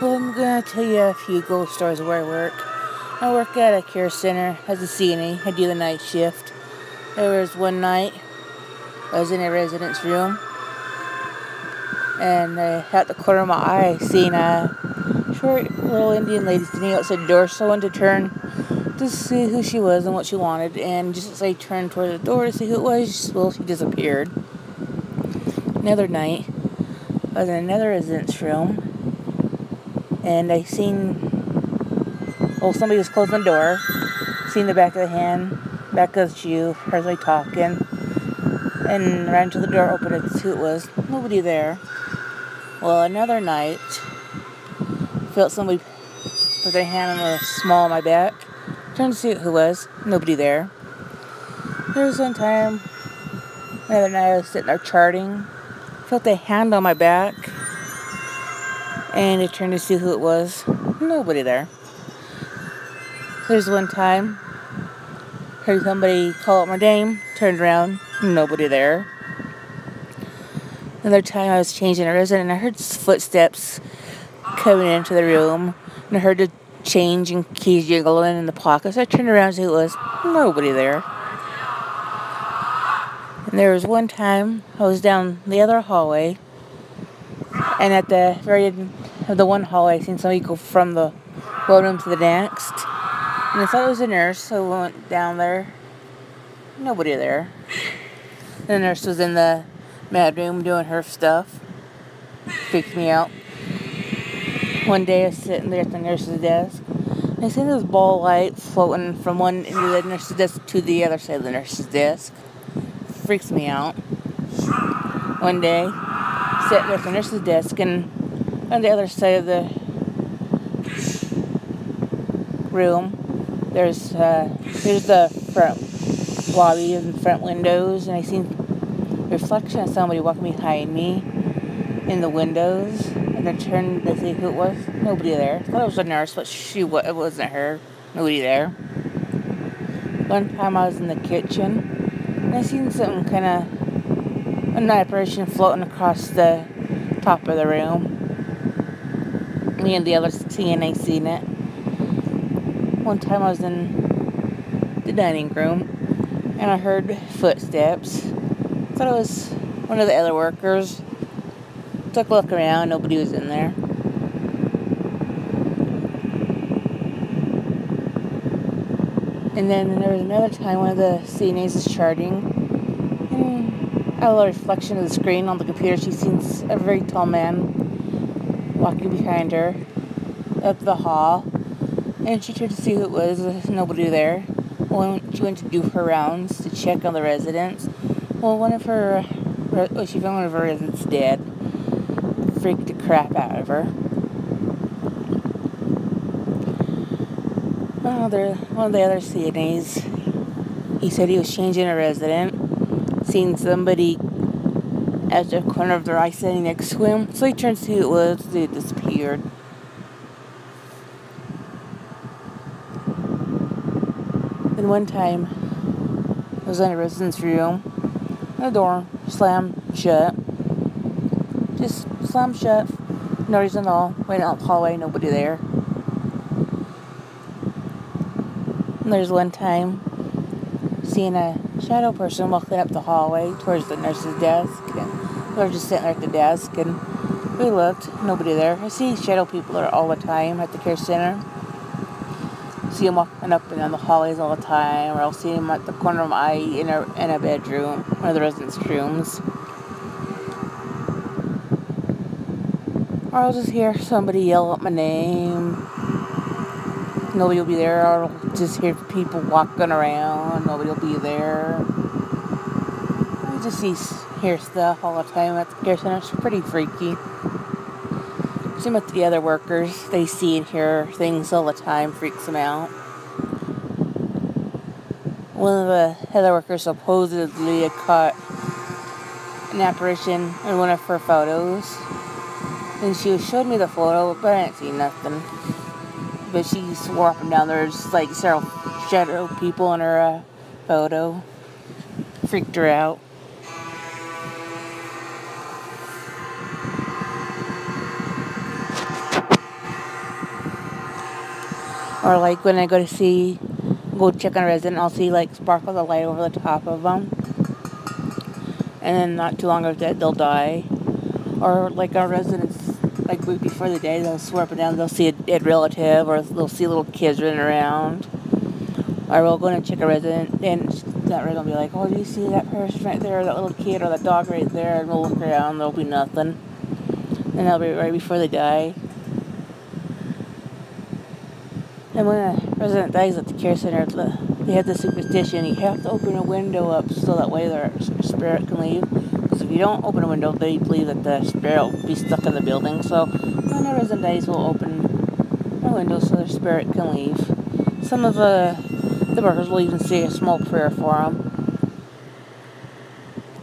Well, I'm gonna tell you a few ghost stories of where I work. I work at a Carecenter as a CNA. I do the night shift. There was one night I was in a resident's room, and at the corner of my eye, I seen a short little Indian lady standing outside the door. So I went to turn to see who she was and what she wanted, and just as I turned toward the door to see who it was, well, she disappeared. Another night, I was in another resident's room, and I seen, well, somebody was closing the door, seen the back of the hand, back of the shoe, as I talking, and ran to the door, opened it to see who it was. Nobody there. Well, another night, felt somebody put their hand on the small of my back, turned to see who it was. Nobody there. There was one time, another night I was sitting there charting, felt a hand on my back, and I turned to see who it was. Nobody there. There's one time, heard somebody call out my name, turned around, nobody there. Another time I was changing a resident, and I heard footsteps coming into the room, and I heard the change and keys jiggling in the pocket. So I turned around to see who it was. Nobody there. And there was one time I was down the other hallway, and at the very end of the one hallway, I seen somebody go from the one room to the next. And I thought it was a nurse, so I went down there. Nobody there. The nurse was in the med room doing her stuff. Freaked me out. One day I was sitting there at the nurse's desk, and I seen this ball light floating from one end of the nurse's desk to the other side of the nurse's desk. Freaks me out. One day, sitting there at the nurse's desk, and on the other side of the room, there's the front lobby and front windows, and I seen a reflection of somebody walking behind me in the windows, and I turned to see who it was. Nobody there. I thought it was a nurse, but it wasn't her. Nobody there. One time I was in the kitchen, and I seen something kind of, an apparition floating across the top of the room. Me and the other CNA seen it. One time I was in the dining room, and I heard footsteps. Thought it was one of the other workers. Took a look around, nobody was in there. And then there was another time one of the CNAs is charting, and out of the reflection of the screen on the computer, she sees a very tall man walking behind her up the hall. And she tried to see who it was. There's nobody there. Well, she went to do her rounds to check on the residents. Well, she found one of her residents dead. Freaked the crap out of her. One of the other CNAs, he said he was changing a resident, seen somebody at the corner of their eye standing next to him. So he turned to see who it was. They disappeared. Then one time, I was in a resident's room, and the door slammed shut. Just slammed shut. No reason at all. Went out the hallway, nobody there. And there's one time, seeing a shadow person walking up the hallway towards the nurse's desk. And they were just sitting there at the desk, and we looked, nobody there. I see shadow people there all the time at the care center. See them walking up and down the hallways all the time, or I'll see them at the corner of my eye in a bedroom, one of the residents' rooms. Or I'll just hear somebody yell out my name. Nobody will be there, or I'll just hear people walking around. Nobody will be there. I just hear stuff all the time at the care center. It's pretty freaky. Some of the other workers, they see and hear things all the time, freaks them out. One of the other workers supposedly had caught an apparition in one of her photos. And she showed me the photo, but I didn't see nothing. But she swore up and down there's like several shadow people in her photo. Freaked her out. Or like when I go check on a resident, I'll see like sparkles of light over the top of them. And then not too long after that, they'll die. Or like our residents, like before the day, they'll swear up and down, they'll see a dead relative, or they'll see little kids running around. Or we'll go in and check a resident, and that resident will be like, oh, do you see that person right there, or that little kid, or that dog right there? And we'll look around, there'll be nothing. And that'll be right before they die. And when a resident dies at the care center, they have the superstition, you have to open a window up so that way their spirit can leave. Because if you don't open a window, they believe that the spirit will be stuck in the building. So when a resident dies, we'll open a window so their spirit can leave. Some of the workers will even say a small prayer for them,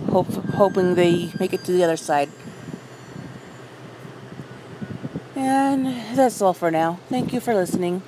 hoping they make it to the other side. And that's all for now. Thank you for listening.